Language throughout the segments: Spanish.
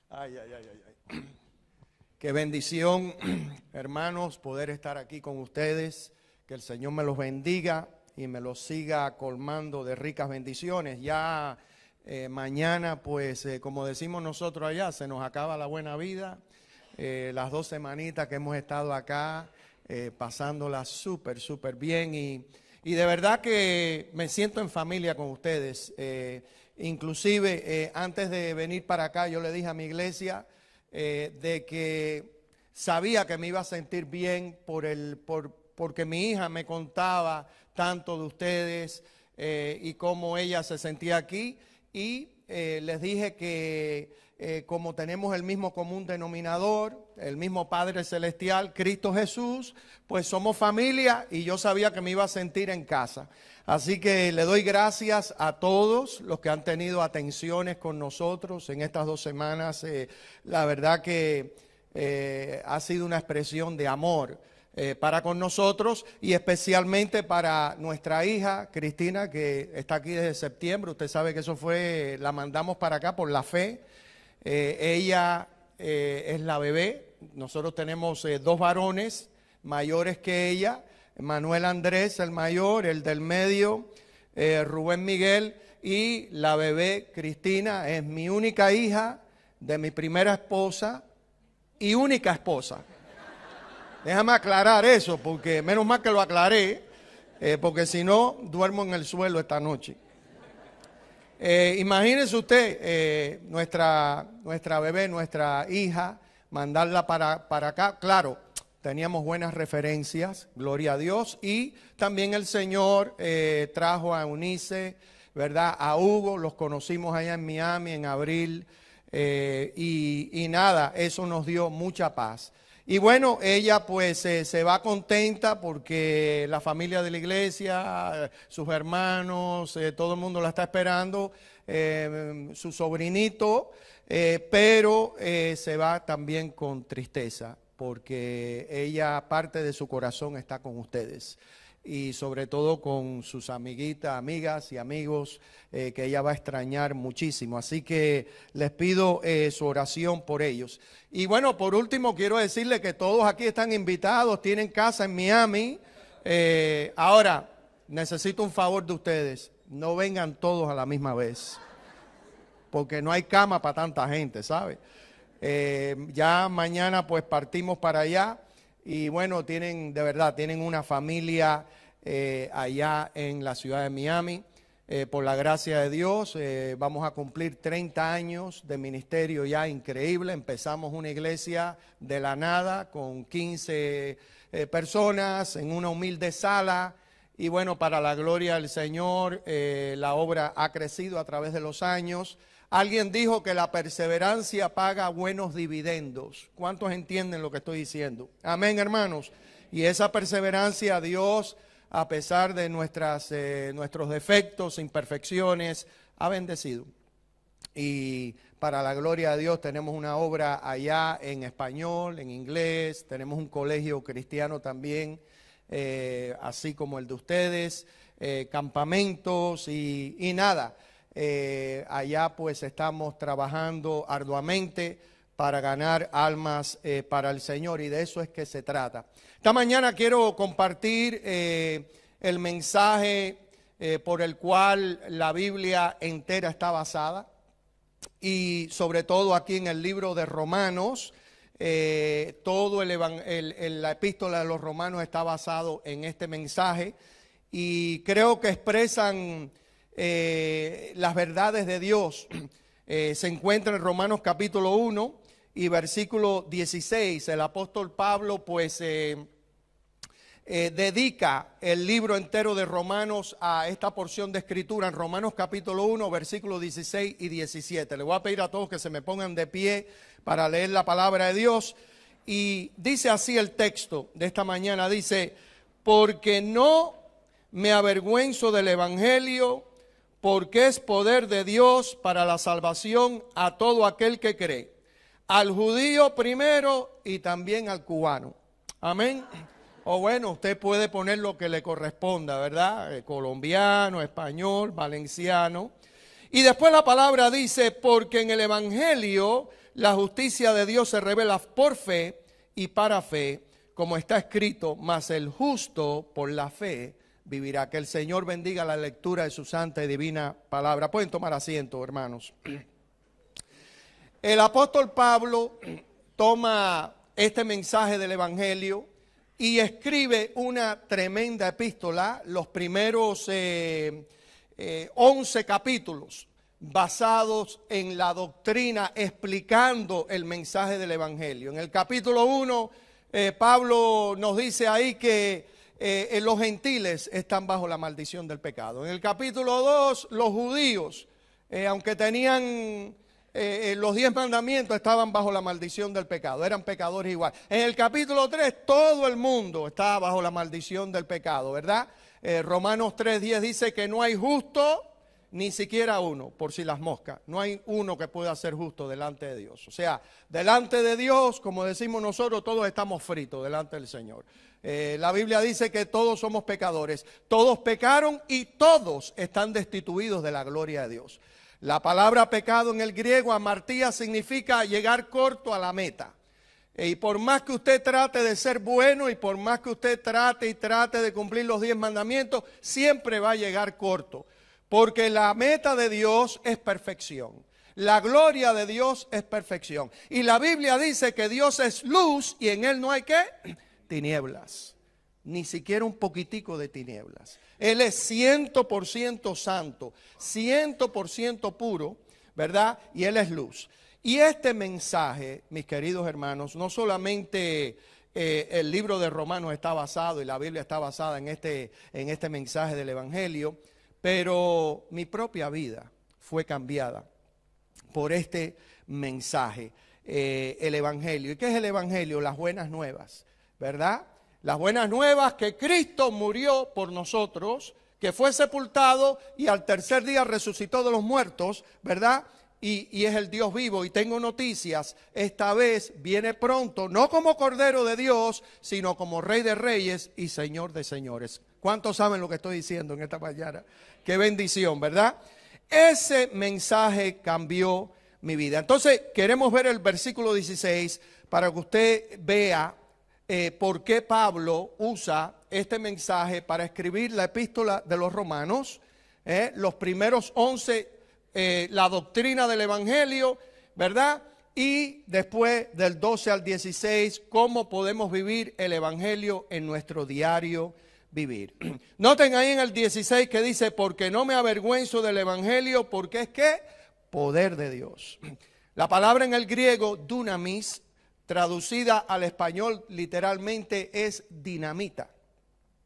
Ay, ay, ay, ay, ay. Qué bendición, hermanos, poder estar aquí con ustedes. Que el Señor me los bendiga y me los siga colmando de ricas bendiciones. Ya mañana, pues, como decimos nosotros allá, se nos acaba la buena vida. Las 2 semanitas que hemos estado acá, pasándola súper, súper bien. Y de verdad que me siento en familia con ustedes. Inclusive, antes de venir para acá, yo le dije a mi iglesia de que sabía que me iba a sentir bien porque mi hija me contaba tanto de ustedes y cómo ella se sentía aquí. Y les dije que como tenemos el mismo común denominador, el mismo Padre Celestial, Cristo Jesús, pues somos familia y yo sabía que me iba a sentir en casa. Así que le doy gracias a todos los que han tenido atenciones con nosotros en estas 2 semanas. La verdad que ha sido una expresión de amor para con nosotros y especialmente para nuestra hija Cristina, que está aquí desde septiembre. Usted sabe que eso fue, la mandamos para acá por la fe. Ella es la bebé. Nosotros tenemos 2 varones mayores que ella. Manuel Andrés, el mayor, el del medio, Rubén Miguel, y la bebé Cristina es mi única hija de mi primera esposa y única esposa. Déjame aclarar eso, porque menos mal que lo aclaré, porque si no, duermo en el suelo esta noche. Imagínese usted, nuestra bebé, nuestra hija, mandarla para acá. Claro, teníamos buenas referencias, gloria a Dios. Y también el Señor trajo a Eunice, ¿verdad? A Hugo, los conocimos allá en Miami en abril. Y nada, eso nos dio mucha paz. Y bueno, ella pues se va contenta porque la familia de la iglesia, sus hermanos, todo el mundo la está esperando, su sobrinito, pero se va también con tristeza porque ella, parte de su corazón está con ustedes y sobre todo con sus amigas y amigos que ella va a extrañar muchísimo. Así que les pido su oración por ellos. Y bueno, por último quiero decirles que todos aquí están invitados, tienen casa en Miami. Ahora, necesito un favor de ustedes, no vengan todos a la misma vez, porque no hay cama para tanta gente, ¿sabe? Ya mañana pues partimos para allá. Y bueno, de verdad, tienen una familia allá en la ciudad de Miami. Por la gracia de Dios, vamos a cumplir 30 años de ministerio ya increíble. Empezamos una iglesia de la nada con 15 personas en una humilde sala. Y bueno, para la gloria del Señor, la obra ha crecido a través de los años. Alguien dijo que la perseverancia paga buenos dividendos. ¿Cuántos entienden lo que estoy diciendo? Amén, hermanos. Y esa perseverancia, Dios, a pesar de nuestros defectos, imperfecciones, ha bendecido. Y para la gloria de Dios tenemos una obra allá en español, en inglés, tenemos un colegio cristiano también, así como el de ustedes, campamentos y nada. Allá pues estamos trabajando arduamente para ganar almas para el Señor y de eso es que se trata. Esta mañana quiero compartir el mensaje por el cual la Biblia entera está basada y sobre todo aquí en el libro de Romanos. Todo la epístola de los Romanos está basado en este mensaje y creo que expresan las verdades de Dios. Se encuentra en Romanos capítulo 1 y versículo 16. El apóstol Pablo pues dedica el libro entero de Romanos a esta porción de escritura en Romanos capítulo 1 versículos 16 y 17. Le voy a pedir a todos que se me pongan de pie para leer la palabra de Dios. Y dice así el texto de esta mañana, dice: porque no me avergüenzo del evangelio, porque es poder de Dios para la salvación a todo aquel que cree, al judío primero y también al cubano. Amén. O bueno, usted puede poner lo que le corresponda, ¿verdad? Colombiano, español, valenciano. Y después la palabra dice, porque en el Evangelio la justicia de Dios se revela por fe y para fe, como está escrito, mas el justo por la fe vivirá. Que el Señor bendiga la lectura de su santa y divina palabra. Pueden tomar asiento, hermanos. El apóstol Pablo toma este mensaje del Evangelio y escribe una tremenda epístola, los primeros 11 capítulos basados en la doctrina, explicando el mensaje del Evangelio. En el capítulo 1, Pablo nos dice ahí que los gentiles están bajo la maldición del pecado. En el capítulo 2, los judíos, aunque tenían los 10 mandamientos, estaban bajo la maldición del pecado, eran pecadores igual. En el capítulo 3, todo el mundo está bajo la maldición del pecado, ¿verdad? Romanos 3:10 dice que no hay justo, ni siquiera uno, por si las moscas. No hay uno que pueda ser justo delante de Dios. O sea, delante de Dios, como decimos nosotros, todos estamos fritos delante del Señor. La Biblia dice que todos somos pecadores. Todos pecaron y todos están destituidos de la gloria de Dios. La palabra pecado en el griego, amartía, significa llegar corto a la meta. Y por más que usted trate de ser bueno y por más que usted trate de cumplir los 10 mandamientos, siempre va a llegar corto. Porque la meta de Dios es perfección. La gloria de Dios es perfección. Y la Biblia dice que Dios es luz y en Él no hay ¿qué? Tinieblas. Ni siquiera un poquitico de tinieblas. Él es 100% santo, 100% puro, ¿verdad? Y Él es luz. Y este mensaje, mis queridos hermanos, no solamente el libro de Romanos está basado y la Biblia está basada en este mensaje del Evangelio, pero mi propia vida fue cambiada por este mensaje, el Evangelio. ¿Y qué es el Evangelio? Las buenas nuevas, ¿verdad? Las buenas nuevas que Cristo murió por nosotros, que fue sepultado y al tercer día resucitó de los muertos, ¿verdad? Y es el Dios vivo. Y tengo noticias, esta vez viene pronto, no como Cordero de Dios, sino como Rey de Reyes y Señor de Señores. ¿Cuántos saben lo que estoy diciendo en esta mañana? Qué bendición, ¿verdad? Ese mensaje cambió mi vida. Entonces, queremos ver el versículo 16 para que usted vea por qué Pablo usa este mensaje para escribir la epístola de los Romanos. Los primeros 11, la doctrina del Evangelio, ¿verdad? Y después del 12 al 16, cómo podemos vivir el Evangelio en nuestro diario vivir. Noten ahí en el 16 que dice, porque no me avergüenzo del Evangelio, porque es que poder de Dios. La palabra en el griego, dunamis, traducida al español literalmente es dinamita.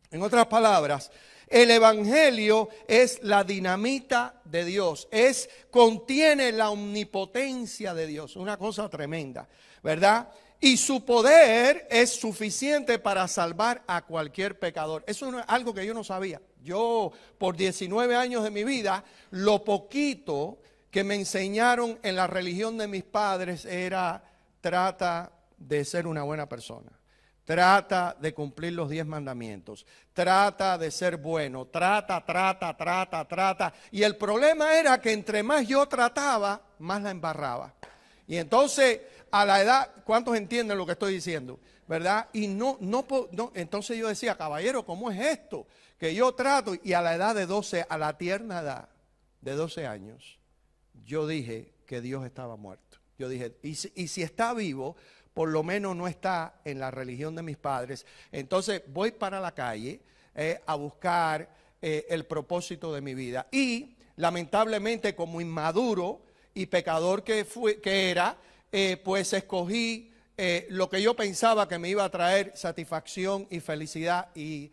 En otras palabras, el Evangelio es la dinamita de Dios, contiene la omnipotencia de Dios, una cosa tremenda, ¿verdad? Y su poder es suficiente para salvar a cualquier pecador. Eso no es algo que yo no sabía. Yo, por 19 años de mi vida, lo poquito que me enseñaron en la religión de mis padres era: trata de ser una buena persona. Trata de cumplir los 10 mandamientos. Trata de ser bueno. Trata. Y el problema era que entre más yo trataba, más la embarraba. Y entonces, a la edad, ¿cuántos entienden lo que estoy diciendo? ¿Verdad? Y no, entonces yo decía, caballero, ¿cómo es esto? Que yo trato, y a la edad de 12, a la tierna edad de 12 años, yo dije que Dios estaba muerto. Yo dije, y si está vivo, por lo menos no está en la religión de mis padres. Entonces voy para la calle a buscar el propósito de mi vida. Y lamentablemente, como inmaduro y pecador que era, pues escogí lo que yo pensaba que me iba a traer satisfacción y felicidad. Y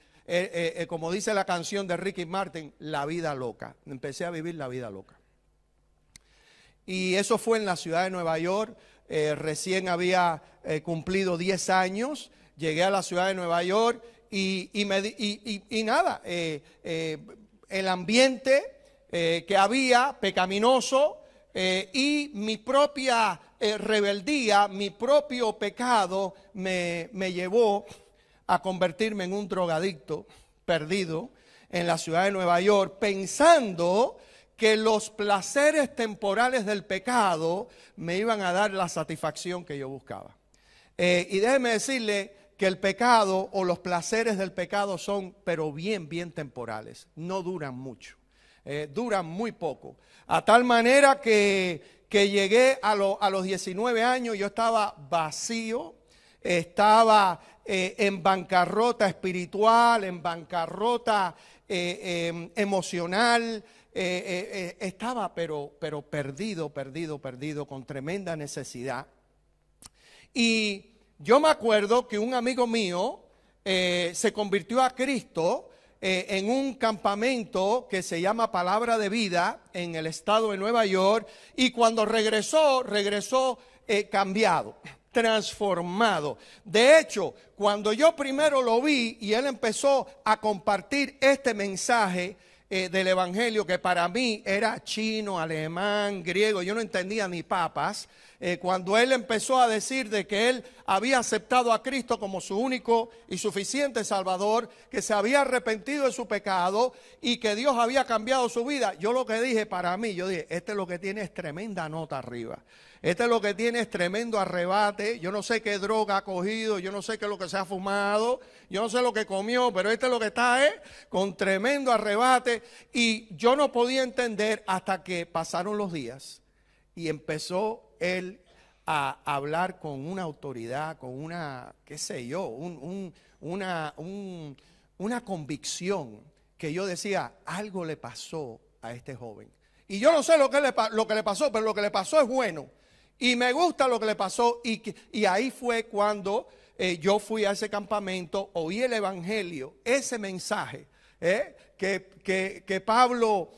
como dice la canción de Ricky Martin, la vida loca. Empecé a vivir la vida loca. Y eso fue en la ciudad de Nueva York. Recién había cumplido 10 años, llegué a la ciudad de Nueva York y nada, el ambiente que había pecaminoso y mi propia rebeldía, mi propio pecado me llevó a convertirme en un drogadicto perdido en la ciudad de Nueva York, pensando que los placeres temporales del pecado me iban a dar la satisfacción que yo buscaba. Y déjeme decirle que el pecado o los placeres del pecado son, pero bien temporales, no duran mucho, duran muy poco. A tal manera que llegué a los 19 años, yo estaba vacío, estaba en bancarrota espiritual, en bancarrota emocional, estaba pero perdido, con tremenda necesidad. Y yo me acuerdo que un amigo mío se convirtió a Cristo en un campamento que se llama Palabra de Vida en el estado de Nueva York, y cuando regresó cambiado, transformado. De hecho, cuando yo primero lo vi y él empezó a compartir este mensaje del evangelio, que para mí era chino, alemán, griego, yo no entendía ni papas. Cuando él empezó a decir de que él había aceptado a Cristo como su único y suficiente Salvador, que se había arrepentido de su pecado y que Dios había cambiado su vida, yo lo que dije para mí, yo dije, este es lo que tiene es tremenda nota arriba. Este es lo que tiene es tremendo arrebate. Yo no sé qué droga ha cogido, yo no sé qué es lo que se ha fumado, yo no sé lo que comió, pero este es lo que está con tremendo arrebate. Y yo no podía entender hasta que pasaron los días y empezó él a hablar con una autoridad, con una, qué sé yo, una convicción, que yo decía, algo le pasó a este joven. Y yo no sé lo que le pasó, pero lo que le pasó es bueno. Y me gusta lo que le pasó. Y ahí fue cuando yo fui a ese campamento, oí el evangelio, ese mensaje que Pablo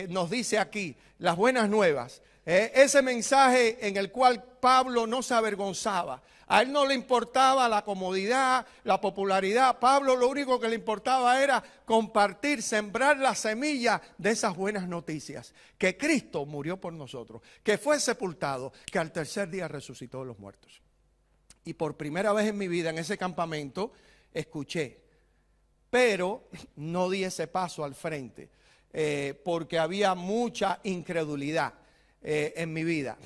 nos dice aquí, las buenas nuevas. Ese mensaje en el cual Pablo no se avergonzaba. A él no le importaba la comodidad, la popularidad. Pablo lo único que le importaba era compartir, sembrar la semilla de esas buenas noticias. Que Cristo murió por nosotros, que fue sepultado, que al tercer día resucitó de los muertos. Y por primera vez en mi vida en ese campamento escuché, pero no di ese paso al frente porque había mucha incredulidad en mi vida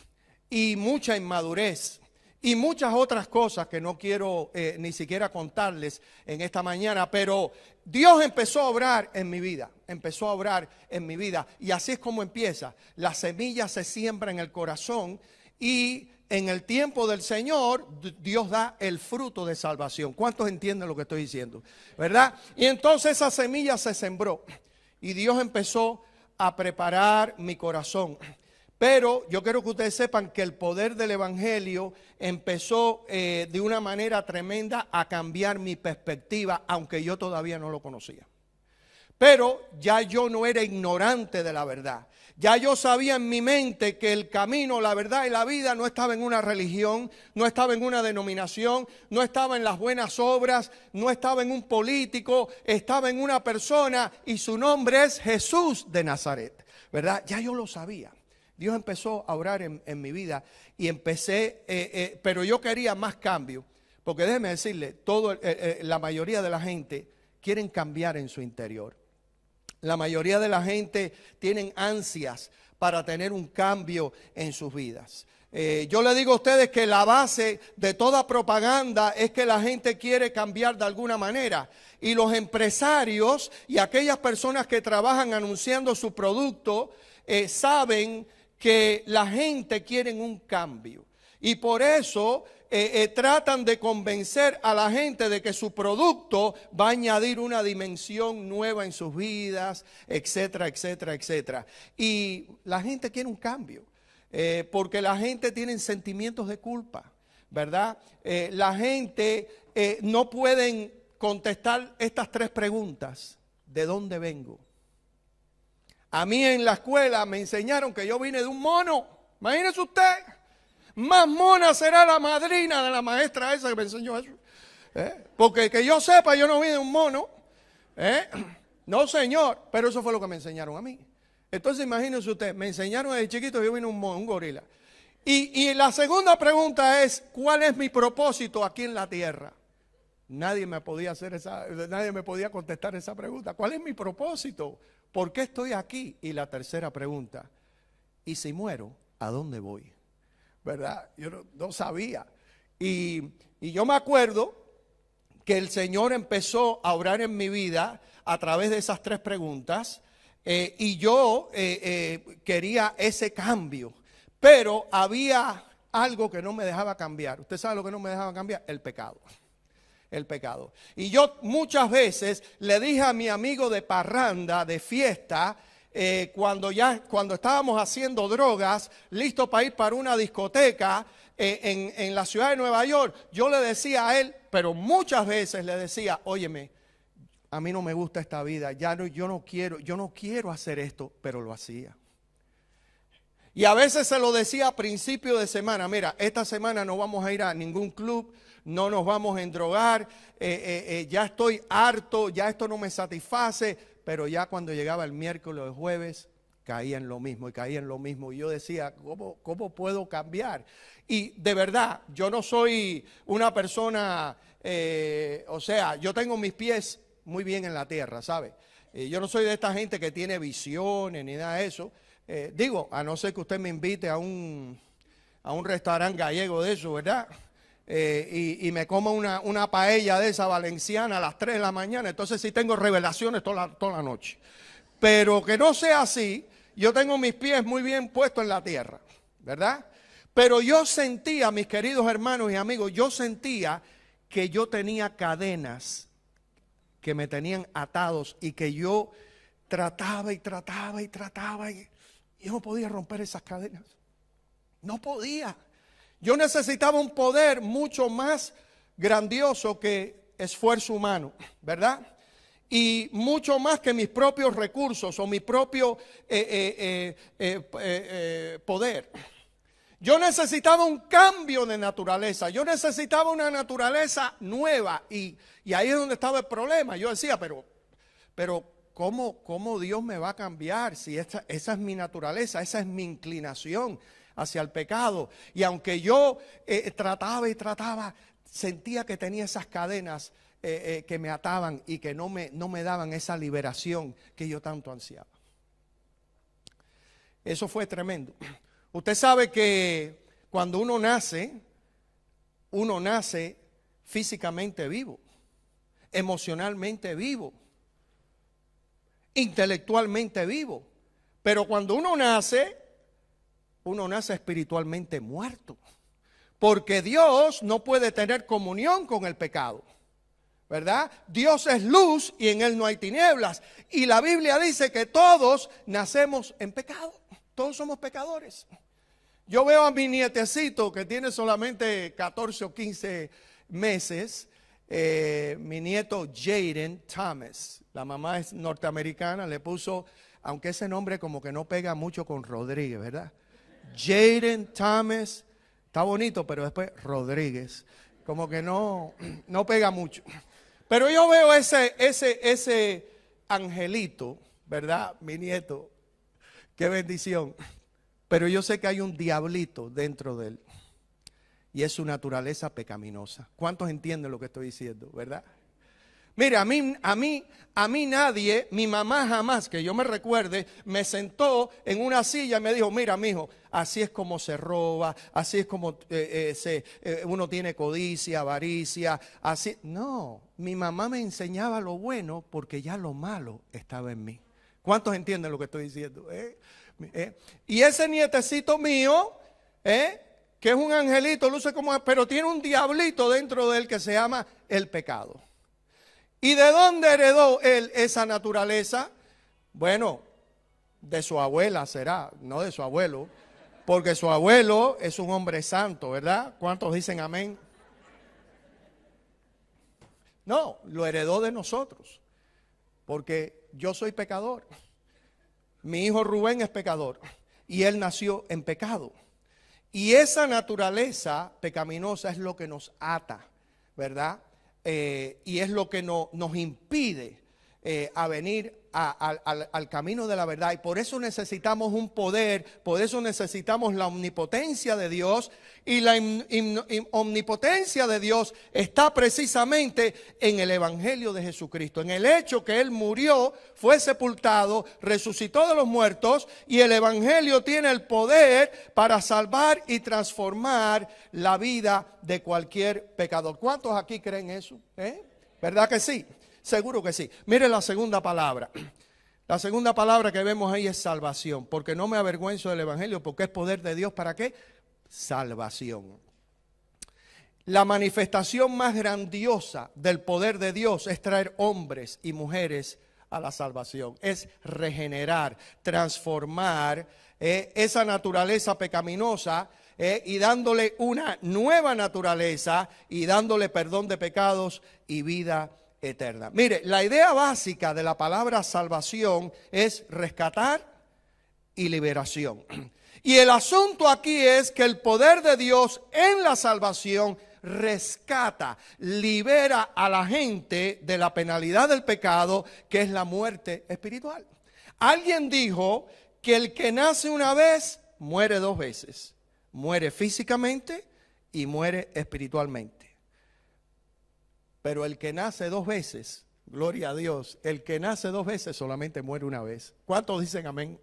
y mucha inmadurez y muchas otras cosas que no quiero ni siquiera contarles en esta mañana, pero Dios empezó a obrar en mi vida, y así es como empieza. La semilla se siembra en el corazón y en el tiempo del Señor Dios da el fruto de salvación. ¿Cuántos entienden lo que estoy diciendo? ¿Verdad? Y entonces esa semilla se sembró y Dios empezó a preparar mi corazón. Pero yo quiero que ustedes sepan que el poder del evangelio empezó de una manera tremenda a cambiar mi perspectiva, aunque yo todavía no lo conocía. Pero ya yo no era ignorante de la verdad. Ya yo sabía en mi mente que el camino, la verdad y la vida no estaba en una religión, no estaba en una denominación, no estaba en las buenas obras, no estaba en un político, estaba en una persona y su nombre es Jesús de Nazaret, ¿verdad? Ya yo lo sabía. Dios empezó a obrar en mi vida y empecé, pero yo quería más cambio, porque déjeme decirle, la mayoría de la gente quieren cambiar en su interior. La mayoría de la gente tienen ansias para tener un cambio en sus vidas. Yo le digo a ustedes que la base de toda propaganda es que la gente quiere cambiar de alguna manera. Y los empresarios y aquellas personas que trabajan anunciando su producto saben que la gente quiere un cambio. Y por eso tratan de convencer a la gente de que su producto va a añadir una dimensión nueva en sus vidas, etcétera, etcétera, etcétera. Y la gente quiere un cambio, porque la gente tiene sentimientos de culpa, ¿verdad? La gente no pueden contestar estas tres preguntas. ¿De dónde vengo? A mí en la escuela me enseñaron que yo vine de un mono. Imagínese usted. Más mona será la madrina de la maestra esa que me enseñó eso. Porque que yo sepa, yo no vine de un mono. No, señor. Pero eso fue lo que me enseñaron a mí. Entonces imagínese usted, me enseñaron desde chiquito que yo vine de un mono, un gorila. Y la segunda pregunta es, ¿cuál es mi propósito aquí en la tierra? Nadie me podía contestar esa pregunta. ¿Cuál es mi propósito? ¿por qué estoy aquí? Y la tercera pregunta, ¿y si muero, a dónde voy? ¿Verdad? Yo no sabía. Y yo me acuerdo que el Señor empezó a obrar en mi vida a través de esas tres preguntas, y yo quería ese cambio, pero había algo que no me dejaba cambiar. ¿Usted sabe lo que no me dejaba cambiar? El pecado. El pecado. Y yo muchas veces le dije a mi amigo de parranda, de fiesta, cuando estábamos haciendo drogas, listo para ir para una discoteca en la ciudad de Nueva York, yo le decía a él, pero muchas veces le decía, óyeme, a mí no me gusta esta vida, yo no quiero hacer esto, pero lo hacía. Y a veces se lo decía a principio de semana, mira, esta semana no vamos a ir a ningún club, no nos vamos a endrogar, ya estoy harto, ya esto no me satisface, pero ya cuando llegaba el miércoles o el jueves, caía en lo mismo y caía en lo mismo. Y yo decía, ¿cómo puedo cambiar? Y de verdad, yo no soy una persona, yo tengo mis pies muy bien en la tierra, ¿sabe? Yo no soy de esta gente que tiene visiones ni nada de eso. A no ser que usted me invite a un restaurante gallego de eso, ¿verdad? Y me coma una paella de esa valenciana a las 3 de la mañana, entonces sí tengo revelaciones toda la noche. Pero que no sea así, yo tengo mis pies muy bien puestos en la tierra, ¿verdad? Pero yo sentía, mis queridos hermanos y amigos, yo sentía que yo tenía cadenas que me tenían atados y que yo trataba y yo no podía romper esas cadenas. No podía. Yo necesitaba un poder mucho más grandioso que esfuerzo humano, ¿verdad? Y mucho más que mis propios recursos o mi propio poder. Yo necesitaba un cambio de naturaleza. Yo necesitaba una naturaleza nueva. Y ahí es donde estaba el problema. Yo decía, pero ¿cómo Dios me va a cambiar si esa es mi naturaleza, esa es mi inclinación hacia el pecado? Y aunque yo trataba, sentía que tenía esas cadenas que me ataban y que no me daban esa liberación que yo tanto ansiaba. Eso fue tremendo. Usted sabe que cuando uno nace físicamente vivo, emocionalmente vivo, intelectualmente vivo. Pero cuando uno nace espiritualmente muerto. Porque Dios no puede tener comunión con el pecado, ¿verdad? Dios es luz y en Él no hay tinieblas. Y la Biblia dice que todos nacemos en pecado. Todos somos pecadores. Yo veo a mi nietecito que tiene solamente 14 o 15 meses. Mi nieto Jaden Thomas, la mamá es norteamericana, le puso, aunque ese nombre como que no pega mucho con Rodríguez, ¿verdad? Jaden Thomas, está bonito, pero después Rodríguez, como que no pega mucho. Pero yo veo ese angelito, ¿verdad? Mi nieto, qué bendición. Pero yo sé que hay un diablito dentro de él. Y es su naturaleza pecaminosa. ¿Cuántos entienden lo que estoy diciendo, verdad? Mire, a mí nadie, mi mamá jamás, que yo me recuerde, me sentó en una silla y me dijo, mira, mijo, así es como se roba, así es como uno tiene codicia, avaricia, así. No, mi mamá me enseñaba lo bueno porque ya lo malo estaba en mí. ¿Cuántos entienden lo que estoy diciendo? Y ese nietecito mío, que es un angelito, luce como, pero tiene un diablito dentro de él que se llama el pecado. ¿Y de dónde heredó él esa naturaleza? Bueno, de su abuela será, no de su abuelo, porque su abuelo es un hombre santo, ¿verdad? ¿Cuántos dicen amén? No, lo heredó de nosotros, porque yo soy pecador. Mi hijo Rubén es pecador y él nació en pecado. Y esa naturaleza pecaminosa es lo que nos ata, ¿verdad? Y es lo que nos impide a venir al camino de la verdad. Y por eso necesitamos un poder, por eso necesitamos la omnipotencia de Dios. Y la omnipotencia de Dios está precisamente en el Evangelio de Jesucristo, en el hecho que Él murió, fue sepultado, resucitó de los muertos, y el Evangelio tiene el poder para salvar y transformar la vida de cualquier pecador. ¿Cuántos aquí creen eso? ¿Verdad que sí? Seguro que sí. Mire la segunda palabra. La segunda palabra que vemos ahí es salvación. Porque no me avergüenzo del Evangelio, porque es poder de Dios. ¿Para qué? Salvación. La manifestación más grandiosa del poder de Dios es traer hombres y mujeres a la salvación. Es regenerar, transformar esa naturaleza pecaminosa y dándole una nueva naturaleza y dándole perdón de pecados y vida eterna. Mire, la idea básica de la palabra salvación es rescatar y liberación. Y el asunto aquí es que el poder de Dios en la salvación rescata, libera a la gente de la penalidad del pecado, que es la muerte espiritual. Alguien dijo que el que nace una vez muere dos veces. Muere físicamente y muere espiritualmente. Pero el que nace dos veces, gloria a Dios, el que nace dos veces solamente muere una vez. ¿Cuántos dicen amén?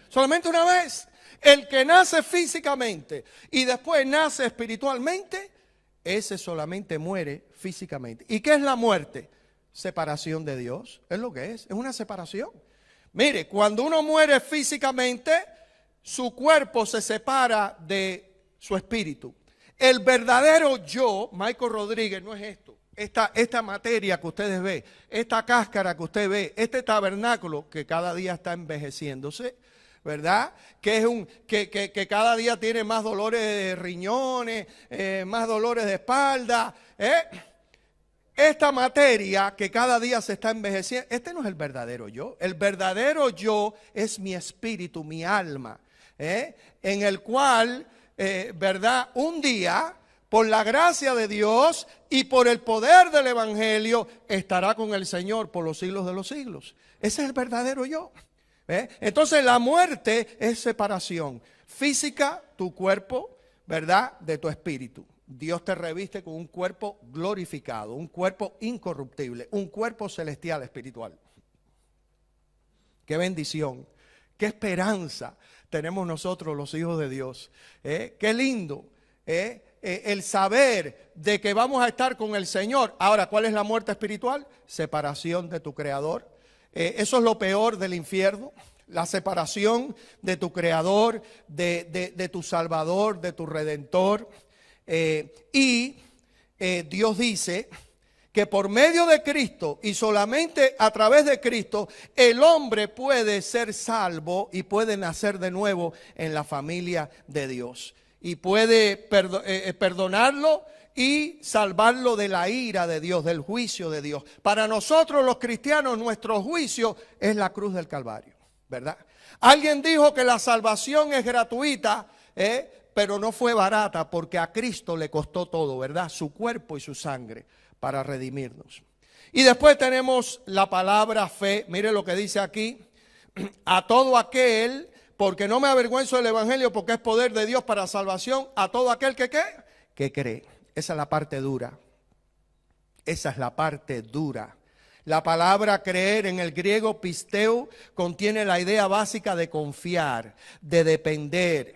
Solamente una vez. El que nace físicamente y después nace espiritualmente, ese solamente muere físicamente. ¿Y qué es la muerte? Separación de Dios. Es lo que es una separación. Mire, cuando uno muere físicamente, su cuerpo se separa de su espíritu. El verdadero yo, Michael Rodríguez, no es esto. Esta materia que ustedes ven, esta cáscara que usted ve, este tabernáculo que cada día está envejeciéndose, ¿verdad? Que cada día tiene más dolores de riñones, más dolores de espalda. Esta materia que cada día se está envejeciendo, este no es el verdadero yo. El verdadero yo es mi espíritu, mi alma, en el cual, ¿verdad? Un día, por la gracia de Dios y por el poder del Evangelio, estará con el Señor por los siglos de los siglos. Ese es el verdadero yo. Entonces la muerte es separación física, tu cuerpo, ¿verdad? De tu espíritu. Dios te reviste con un cuerpo glorificado, un cuerpo incorruptible, un cuerpo celestial espiritual. Qué bendición, qué esperanza tenemos nosotros los hijos de Dios. Qué lindo, el saber de que vamos a estar con el Señor. Ahora, ¿cuál es la muerte espiritual? Separación de tu Creador. Eso es lo peor del infierno, la separación de tu Creador, de tu Salvador, de tu Redentor. Dios dice que por medio de Cristo y solamente a través de Cristo, el hombre puede ser salvo y puede nacer de nuevo en la familia de Dios. Y puede perdonarlo y salvarlo de la ira de Dios, del juicio de Dios. Para nosotros los cristianos, nuestro juicio es la cruz del Calvario, ¿verdad? Alguien dijo que la salvación es gratuita, pero no fue barata, porque a Cristo le costó todo, ¿verdad? Su cuerpo y su sangre para redimirnos. Y después tenemos la palabra fe. Mire lo que dice aquí: a todo aquel, porque no me avergüenzo del Evangelio, porque es poder de Dios para salvación, a todo aquel que ¿qué? Que cree. Esa es la parte dura. Esa es la parte dura. La palabra creer en el griego pisteu contiene la idea básica de confiar, de depender.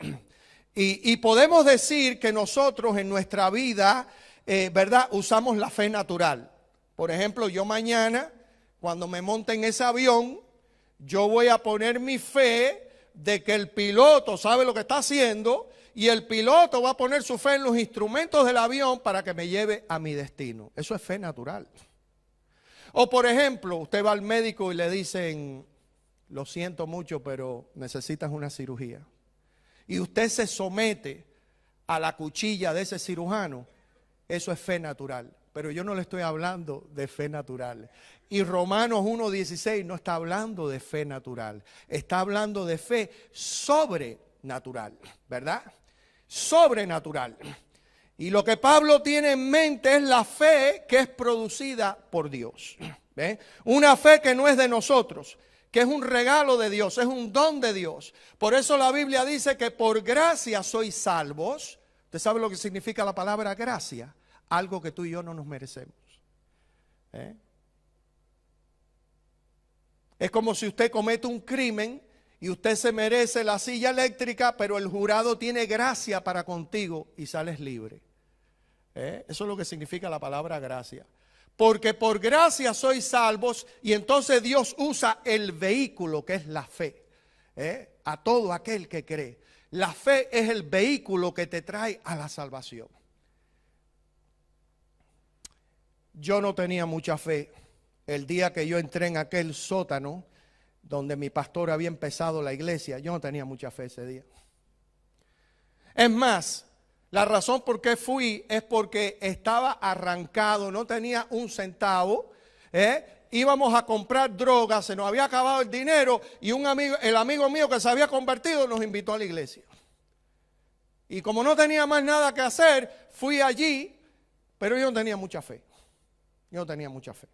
Y podemos decir que nosotros en nuestra vida, ¿verdad? Usamos la fe natural. Por ejemplo, yo mañana, cuando me monte en ese avión, yo voy a poner mi fe de que el piloto sabe lo que está haciendo y el piloto va a poner su fe en los instrumentos del avión para que me lleve a mi destino. Eso es fe natural. O por ejemplo, usted va al médico y le dicen: lo siento mucho, pero necesitas una cirugía. Y usted se somete a la cuchilla de ese cirujano. Eso es fe natural. Pero yo no le estoy hablando de fe natural. Y Romanos 1:16 no está hablando de fe natural. Está hablando de fe sobrenatural, ¿verdad? Sobrenatural. Y lo que Pablo tiene en mente es la fe que es producida por Dios. ¿Ve? Una fe que no es de nosotros, que es un regalo de Dios, es un don de Dios. Por eso la Biblia dice que por gracia sois salvos. ¿Usted sabe lo que significa la palabra gracia? Algo que tú y yo no nos merecemos. Es como si usted comete un crimen y usted se merece la silla eléctrica, pero el jurado tiene gracia para contigo y sales libre. Eso es lo que significa la palabra gracia. Porque por gracia sois salvos, y entonces Dios usa el vehículo que es la fe, a todo aquel que cree. La fe es el vehículo que te trae a la salvación. Yo no tenía mucha fe el día que yo entré en aquel sótano donde mi pastor había empezado la iglesia. Yo no tenía mucha fe ese día. Es más, la razón por qué fui es porque estaba arrancado, no tenía un centavo, íbamos a comprar drogas, se nos había acabado el dinero y el amigo mío que se había convertido nos invitó a la iglesia. Y como no tenía más nada que hacer, fui allí, pero yo no tenía mucha fe. Yo no tenía mucha fe.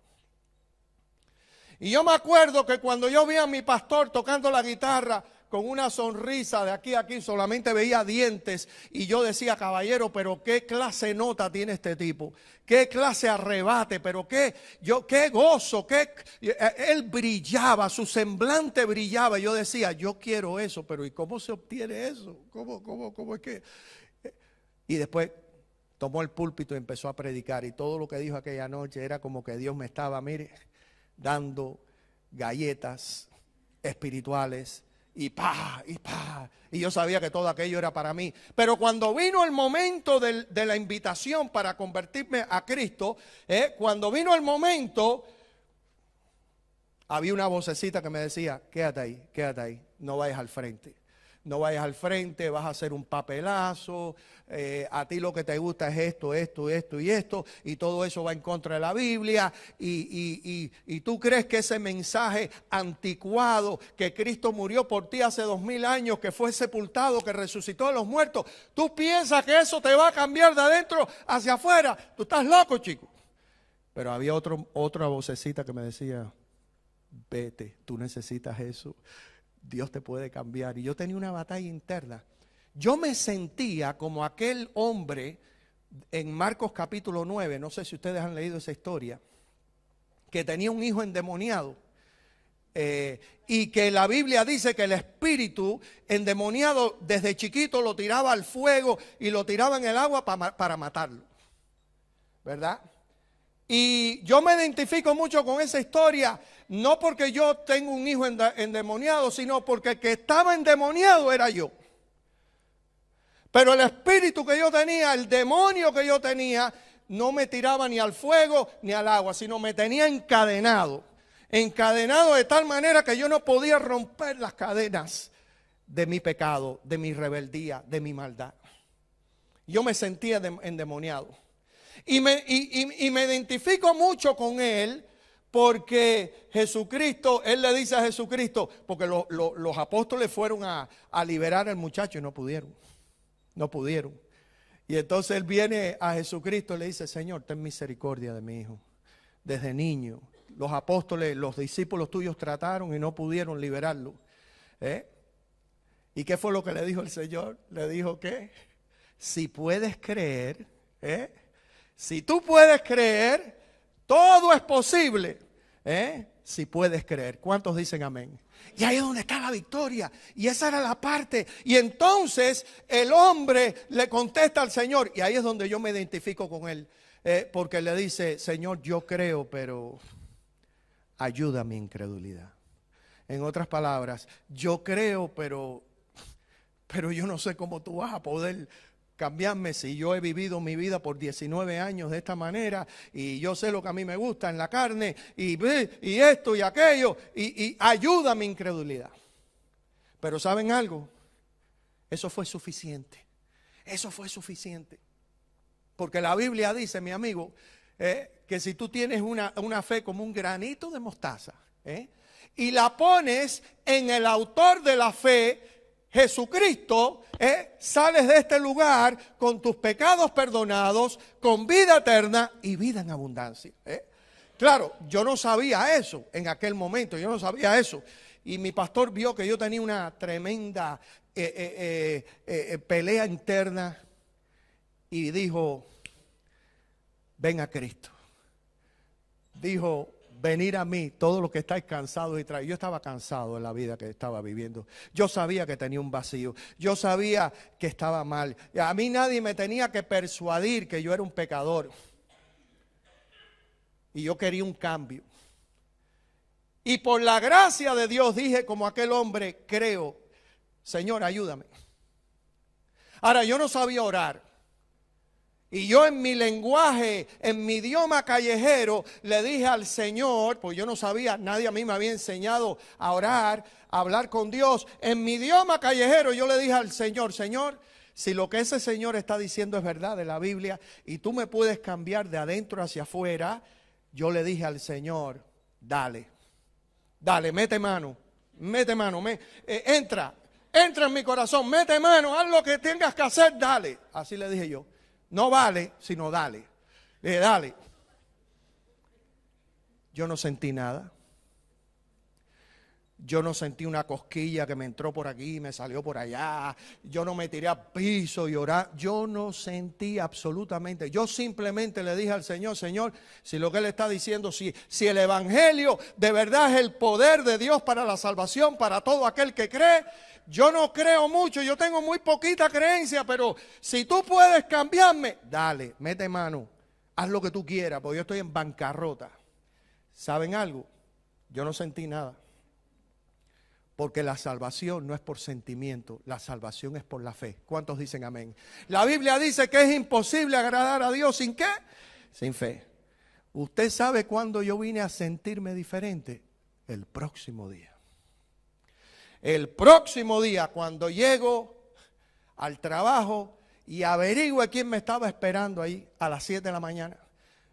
Y yo me acuerdo que cuando yo vi a mi pastor tocando la guitarra con una sonrisa de aquí a aquí, solamente veía dientes, y yo decía, caballero, pero qué clase nota tiene este tipo, qué clase arrebate, pero qué gozo, él brillaba, su semblante brillaba, y yo decía, yo quiero eso, pero ¿y cómo se obtiene eso? ¿Cómo es que? Y después tomó el púlpito y empezó a predicar, y todo lo que dijo aquella noche era como que Dios me estaba, mire, dando galletas espirituales y pa, y yo sabía que todo aquello era para mí. Pero cuando vino el momento de la invitación para convertirme a Cristo, cuando vino el momento, había una vocecita que me decía, quédate ahí, no vayas al frente. No vayas al frente, vas a hacer un papelazo, a ti lo que te gusta es esto, y todo eso va en contra de la Biblia, y tú crees que ese mensaje anticuado, que Cristo murió por ti hace 2000 años, que fue sepultado, que resucitó de los muertos, tú piensas que eso te va a cambiar de adentro hacia afuera. Tú estás loco, chico. Pero había otra vocecita que me decía, vete, tú necesitas eso. Dios te puede cambiar. Y yo tenía una batalla interna. Yo me sentía como aquel hombre en Marcos capítulo 9, no sé si ustedes han leído esa historia, que tenía un hijo endemoniado. Y que la Biblia dice que el espíritu endemoniado desde chiquito lo tiraba al fuego y lo tiraba en el agua para matarlo. ¿Verdad? Y yo me identifico mucho con esa historia, no porque yo tengo un hijo endemoniado, sino porque el que estaba endemoniado era yo. Pero el espíritu que yo tenía, el demonio que yo tenía, no me tiraba ni al fuego ni al agua, sino me tenía encadenado. Encadenado de tal manera que yo no podía romper las cadenas de mi pecado, de mi rebeldía, de mi maldad. Yo me sentía endemoniado. Y me identifico mucho con él porque Jesucristo, él le dice a Jesucristo, porque los apóstoles fueron a liberar al muchacho y no pudieron. Y entonces él viene a Jesucristo y le dice, Señor, ten misericordia de mi hijo. Desde niño, los apóstoles, los discípulos tuyos trataron y no pudieron liberarlo. ¿Y qué fue lo que le dijo el Señor? Le dijo que si puedes creer, si tú puedes creer, todo es posible. Si puedes creer. ¿Cuántos dicen amén? Y ahí es donde está la victoria. Y esa era la parte. Y entonces el hombre le contesta al Señor. Y ahí es donde yo me identifico con él. Porque le dice, Señor, yo creo, pero ayuda a mi incredulidad. En otras palabras, yo creo, pero yo no sé cómo tú vas a poder cambiarme si yo he vivido mi vida por 19 años de esta manera y yo sé lo que a mí me gusta en la carne y esto y aquello y ayuda a mi incredulidad. Pero ¿saben algo? Eso fue suficiente. Eso fue suficiente. Porque la Biblia dice, mi amigo, que si tú tienes una fe como un granito de mostaza y la pones en el autor de la fe, Jesucristo, sales de este lugar con tus pecados perdonados, con vida eterna y vida en abundancia. Claro, yo no sabía eso en aquel momento, yo no sabía eso. Y mi pastor vio que yo tenía una tremenda pelea interna y dijo, ven a Cristo. Dijo, venir a mí, todos los que estáis cansados y traídos. Yo estaba cansado de la vida que estaba viviendo. Yo sabía que tenía un vacío. Yo sabía que estaba mal. A mí nadie me tenía que persuadir que yo era un pecador. Y yo quería un cambio. Y por la gracia de Dios dije como aquel hombre, creo, Señor, ayúdame. Ahora, yo no sabía orar. Y yo en mi lenguaje, en mi idioma callejero, le dije al Señor, pues yo no sabía, nadie a mí me había enseñado a orar, a hablar con Dios. En mi idioma callejero yo le dije al Señor, Señor, si lo que ese Señor está diciendo es verdad de la Biblia y tú me puedes cambiar de adentro hacia afuera, yo le dije al Señor, dale, mete mano, entra en mi corazón, mete mano, haz lo que tengas que hacer, dale. Así le dije yo. No vale, sino dale. Le dije, dale. Yo no sentí nada. Yo no sentí una cosquilla que me entró por aquí y me salió por allá. Yo no me tiré al piso y orar. Yo no sentí absolutamente. Yo simplemente le dije al Señor, Señor, si lo que Él está diciendo, si el Evangelio de verdad es el poder de Dios para la salvación, para todo aquel que cree. Yo no creo mucho, yo tengo muy poquita creencia, pero si tú puedes cambiarme, dale, mete mano, haz lo que tú quieras, porque yo estoy en bancarrota. ¿Saben algo? Yo no sentí nada. Porque la salvación no es por sentimiento, la salvación es por la fe. ¿Cuántos dicen amén? La Biblia dice que es imposible agradar a Dios ¿sin qué? Sin fe. ¿Usted sabe cuándo yo vine a sentirme diferente? El próximo día. El próximo día, cuando llego al trabajo y averigüe quién me estaba esperando ahí a las 7 de la mañana.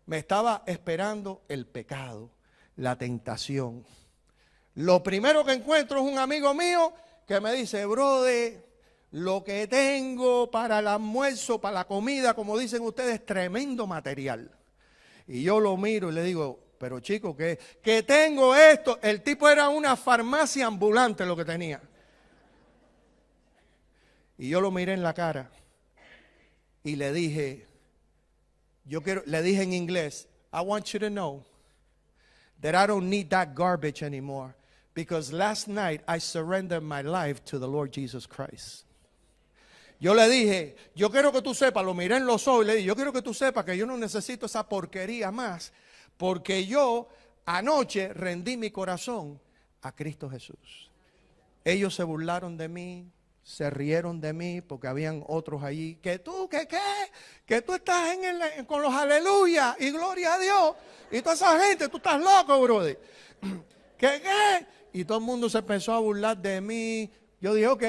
Me estaba esperando el pecado, la tentación. Lo primero que encuentro es un amigo mío que me dice, brother, lo que tengo para el almuerzo, para la comida, como dicen ustedes, tremendo material. Y yo lo miro y le digo, pero chico, que tengo esto. El tipo era una farmacia ambulante lo que tenía. Y yo lo miré en la cara y le dije, le dije en inglés, I want you to know that I don't need that garbage anymore because last night I surrendered my life to the Lord Jesus Christ. Yo le dije, yo quiero que tú sepas, lo miré en los ojos y le dije, yo quiero que tú sepas que yo no necesito esa porquería más. Porque yo anoche rendí mi corazón a Cristo Jesús. Ellos se burlaron de mí, se rieron de mí porque habían otros allí. Que tú estás con los aleluya y gloria a Dios. Y toda esa gente, tú estás loco, brother. ¿Qué? Y todo el mundo se empezó a burlar de mí. Yo dije, ok.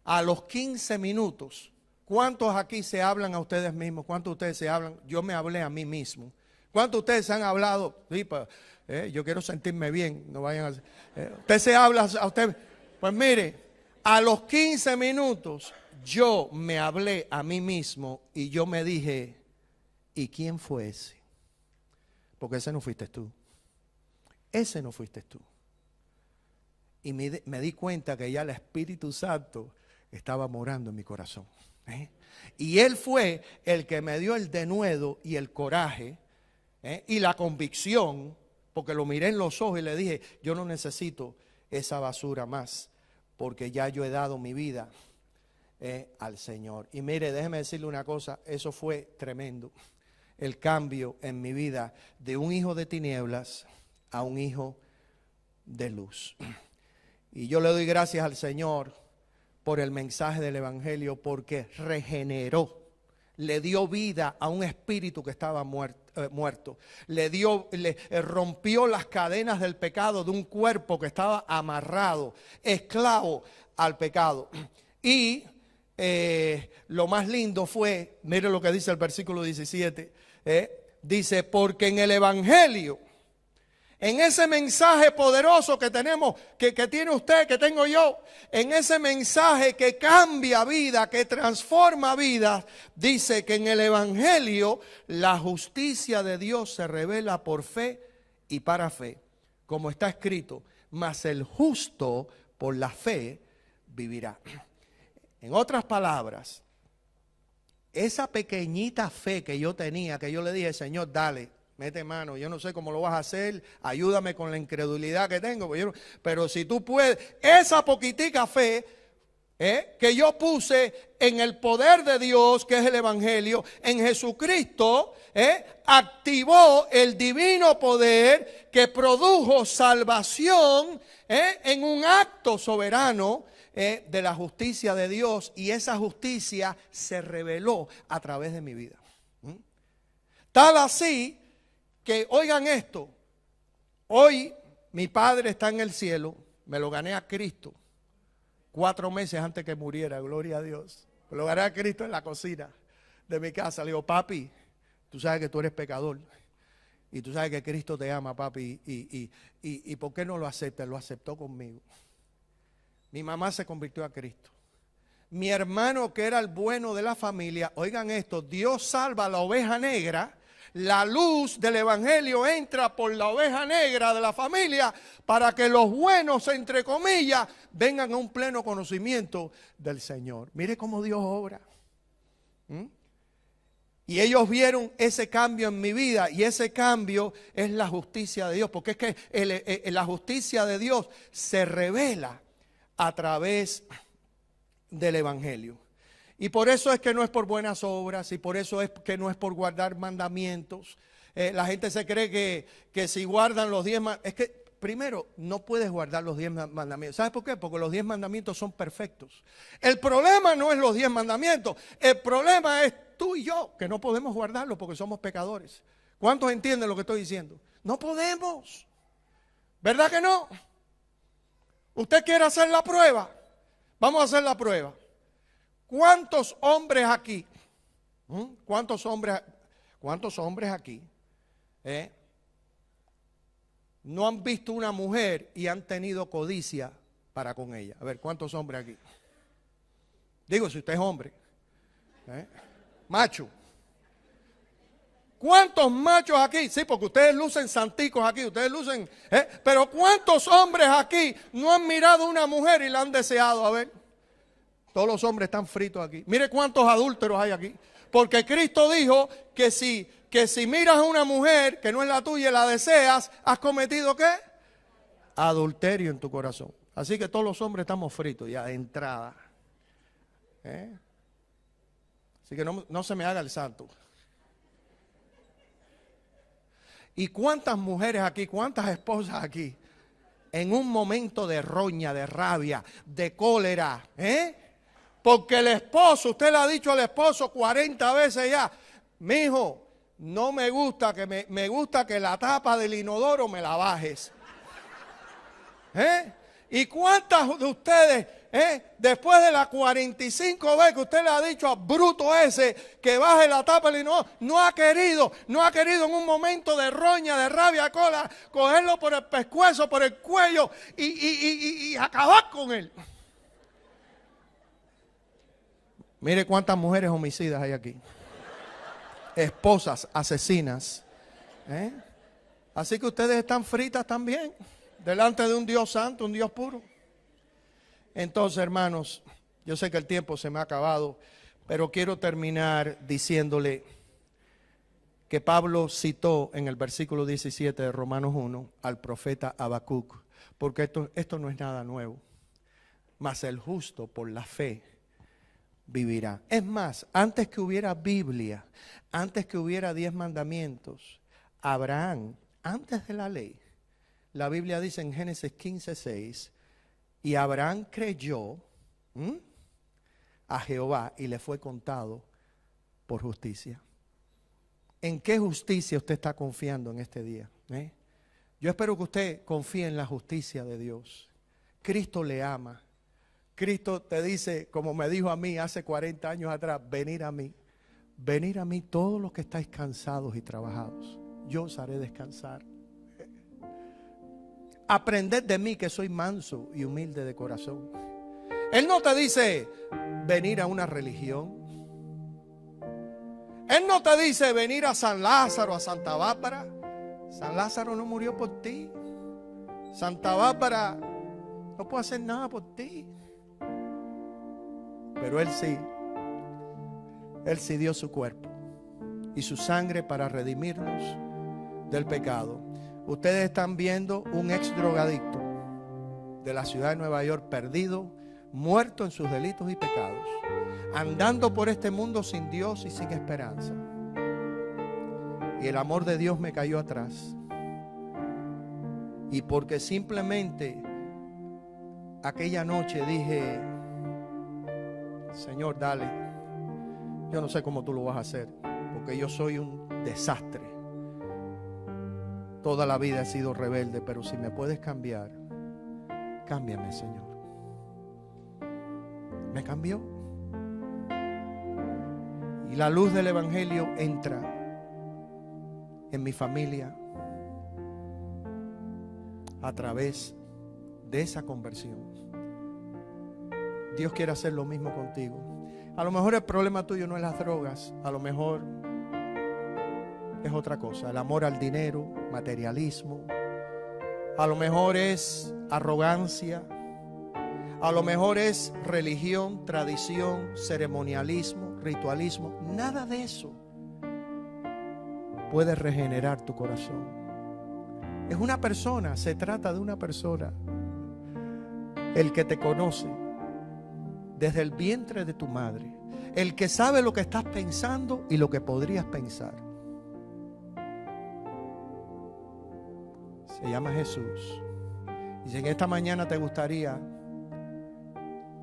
A los 15 minutos, ¿cuántos aquí se hablan a ustedes mismos? ¿Cuántos de ustedes se hablan? Yo me hablé a mí mismo. ¿Cuántos de ustedes se han hablado? Sí, yo quiero sentirme bien. No vayan a... usted se habla a usted. Pues mire, a los 15 minutos yo me hablé a mí mismo y yo me dije, ¿y quién fue ese? Porque ese no fuiste tú. Ese no fuiste tú. Y me di cuenta que ya el Espíritu Santo estaba morando en mi corazón. Y Él fue el que me dio el denuedo y el coraje y la convicción, porque lo miré en los ojos y le dije, yo no necesito esa basura más, porque ya yo he dado mi vida al Señor. Y mire, déjeme decirle una cosa, eso fue tremendo. El cambio en mi vida de un hijo de tinieblas a un hijo de luz. Y yo le doy gracias al Señor por el mensaje del Evangelio, porque regeneró, le dio vida a un espíritu que estaba muerto. Le rompió las cadenas del pecado de un cuerpo que estaba amarrado, esclavo al pecado. Y lo más lindo fue, mire lo que dice el versículo 17, dice, porque en el Evangelio En ese mensaje poderoso que tenemos, que tiene usted, que tengo yo, en ese mensaje que cambia vida, que transforma vidas, dice que en el Evangelio la justicia de Dios se revela por fe y para fe, como está escrito, mas el justo por la fe vivirá. En otras palabras, esa pequeñita fe que yo tenía, que yo le dije, Señor, dale, mete mano, yo no sé cómo lo vas a hacer, ayúdame con la incredulidad que tengo, pero si tú puedes, esa poquitica fe que yo puse en el poder de Dios, que es el Evangelio, en Jesucristo, activó el divino poder que produjo salvación en un acto soberano de la justicia de Dios, y esa justicia se reveló a través de mi vida. Tal así que, oigan esto, hoy mi padre está en el cielo, me lo gané a Cristo 4 meses antes que muriera, gloria a Dios. Me lo gané a Cristo en la cocina de mi casa. Le digo, papi, tú sabes que tú eres pecador y tú sabes que Cristo te ama, papi, y ¿por qué no lo aceptas? Lo aceptó conmigo. Mi mamá se convirtió a Cristo. Mi hermano, que era el bueno de la familia, oigan esto, Dios salva a la oveja negra. La luz del Evangelio entra por la oveja negra de la familia para que los buenos, entre comillas, vengan a un pleno conocimiento del Señor. Mire cómo Dios obra. Y ellos vieron ese cambio en mi vida, y ese cambio es la justicia de Dios, porque es que la justicia de Dios se revela a través del Evangelio. Y por eso es que no es por buenas obras, y por eso es que no es por guardar mandamientos. La gente se cree que si guardan los 10 mandamientos, es que primero no puedes guardar los 10 mandamientos. ¿Sabes por qué? Porque los 10 mandamientos son perfectos. El problema no es los 10 mandamientos, el problema es tú y yo, que no podemos guardarlos porque somos pecadores. ¿Cuántos entienden lo que estoy diciendo? No podemos. ¿Verdad que no? ¿Usted quiere hacer la prueba? Vamos a hacer la prueba. ¿Cuántos hombres aquí? ¿Cuántos hombres aquí no han visto una mujer y han tenido codicia para con ella? A ver, ¿cuántos hombres aquí? Digo, si usted es hombre, macho. ¿Cuántos machos aquí? Sí, porque ustedes lucen santicos aquí, ustedes lucen, pero ¿cuántos hombres aquí no han mirado a una mujer y la han deseado? A ver. Todos los hombres están fritos aquí. Mire cuántos adúlteros hay aquí. Porque Cristo dijo que si miras a una mujer que no es la tuya y la deseas, ¿has cometido qué? Adulterio en tu corazón. Así que todos los hombres estamos fritos ya de entrada. Así que no se me haga el santo. ¿Y cuántas mujeres aquí, cuántas esposas aquí, en un momento de roña, de rabia, de cólera, porque el esposo, usted le ha dicho al esposo 40 veces ya, mijo, no me gusta que me gusta que la tapa del inodoro me la bajes. ¿Y cuántas de ustedes, después de las 45 veces que usted le ha dicho a bruto ese que baje la tapa del inodoro, no ha querido en un momento de roña, de rabia, cola, cogerlo por el pescuezo, por el cuello y acabar con él? Mire cuántas mujeres homicidas hay aquí. Esposas asesinas. Así que ustedes están fritas también, delante de un Dios santo, un Dios puro. Entonces, hermanos, yo sé que el tiempo se me ha acabado, pero quiero terminar diciéndole que Pablo citó en el versículo 17 de Romanos 1 al profeta Habacuc, porque esto no es nada nuevo. Mas el justo por la fe vivirá. Es más, antes que hubiera Biblia, antes que hubiera 10 mandamientos, Abraham, antes de la ley, la Biblia dice en Génesis 15:6, y Abraham creyó a Jehová y le fue contado por justicia. ¿En qué justicia usted está confiando en este día? Yo espero que usted confíe en la justicia de Dios. Cristo le ama. Cristo te dice, como me dijo a mí hace 40 años atrás, venid a mí todos los que estáis cansados y trabajados, yo os haré descansar. aprended de mí que soy manso y humilde de corazón. Él no te dice venir a una religión. Él no te dice venir a San Lázaro, a Santa Bárbara. San Lázaro no murió por ti. Santa Bárbara no puede hacer nada por ti. Pero Él sí. Él sí dio su cuerpo y su sangre para redimirnos del pecado. Ustedes están viendo un ex drogadicto de la ciudad de Nueva York perdido, muerto en sus delitos y pecados, andando por este mundo sin Dios y sin esperanza. Y el amor de Dios me cayó atrás. Y porque simplemente aquella noche dije, Señor, dale. Yo no sé cómo tú lo vas a hacer, porque yo soy un desastre. Toda la vida he sido rebelde, pero si me puedes cambiar, cámbiame, Señor. Me cambió. Y la luz del Evangelio entra en mi familia a través de esa conversión. Dios quiere hacer lo mismo contigo. A lo mejor el problema tuyo no es las drogas, a lo mejor es otra cosa, el amor al dinero, materialismo, a lo mejor es arrogancia, a lo mejor es religión, tradición, ceremonialismo, ritualismo. Nada de eso puede regenerar tu corazón. Es una persona, se trata de una persona, el que te conoce desde el vientre de tu madre, el que sabe lo que estás pensando y lo que podrías pensar. Se llama Jesús. Y si en esta mañana te gustaría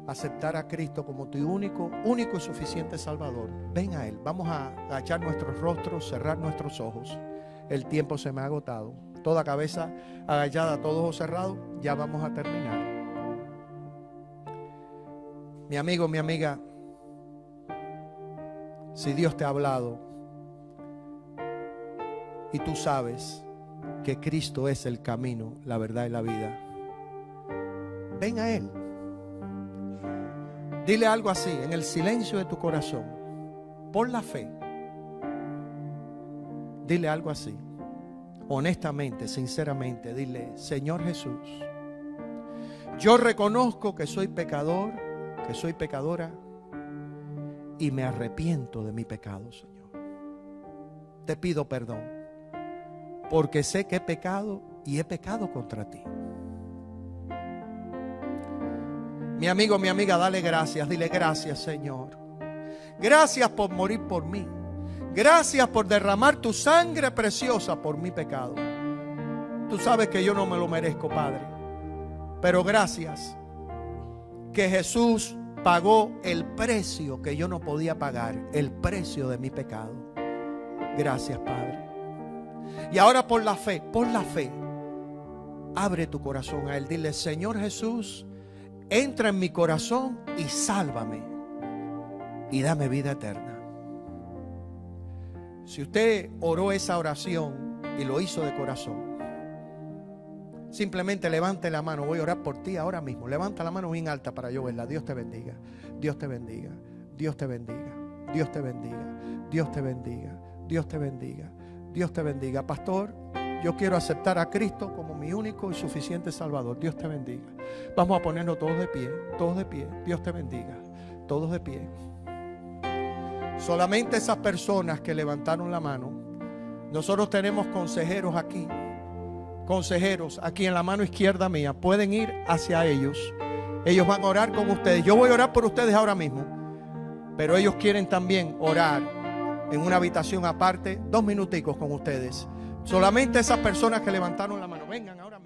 aceptar a Cristo como tu único y suficiente Salvador, ven a Él. Vamos a agachar nuestros rostros, cerrar nuestros ojos. El tiempo se me ha agotado. Toda cabeza agachada, todos ojos cerrados. Ya vamos a terminar. Mi amigo, mi amiga, si Dios te ha hablado y tú sabes que Cristo es el camino, la verdad y la vida, ven a Él. Dile algo así, en el silencio de tu corazón, por la fe. Dile algo así, honestamente, sinceramente, dile: Señor Jesús, yo reconozco que soy pecador, que soy pecadora, y me arrepiento de mi pecado, Señor. Te pido perdón, porque sé que he pecado y he pecado contra ti. Mi amigo, mi amiga, dale gracias, dile: gracias, Señor. Gracias por morir por mí. Gracias por derramar tu sangre preciosa por mi pecado. Tú sabes que yo no me lo merezco, Padre, pero gracias que Jesús pagó el precio que yo no podía pagar, el precio de mi pecado. Gracias, Padre. Y ahora por la fe, abre tu corazón a Él. Dile: Señor Jesús, entra en mi corazón y sálvame y dame vida eterna. Si usted oró esa oración y lo hizo de corazón, simplemente levante la mano. Voy a orar por ti ahora mismo. Levanta la mano bien alta para yo verla. Dios te bendiga. Dios te bendiga. Dios te bendiga. Dios te bendiga. Dios te bendiga. Dios te bendiga. Dios te bendiga. Pastor, yo quiero aceptar a Cristo como mi único y suficiente Salvador. Dios te bendiga. Vamos a ponernos todos de pie. Todos de pie. Dios te bendiga. Todos de pie. Solamente esas personas que levantaron la mano. Nosotros tenemos consejeros aquí. Consejeros aquí en la mano izquierda mía. Pueden ir hacia ellos. Ellos van a orar con ustedes. Yo voy a orar por ustedes ahora mismo, pero ellos quieren también orar en una habitación aparte, 2 minuticos con ustedes. Solamente esas personas que levantaron la mano, vengan ahora mismo.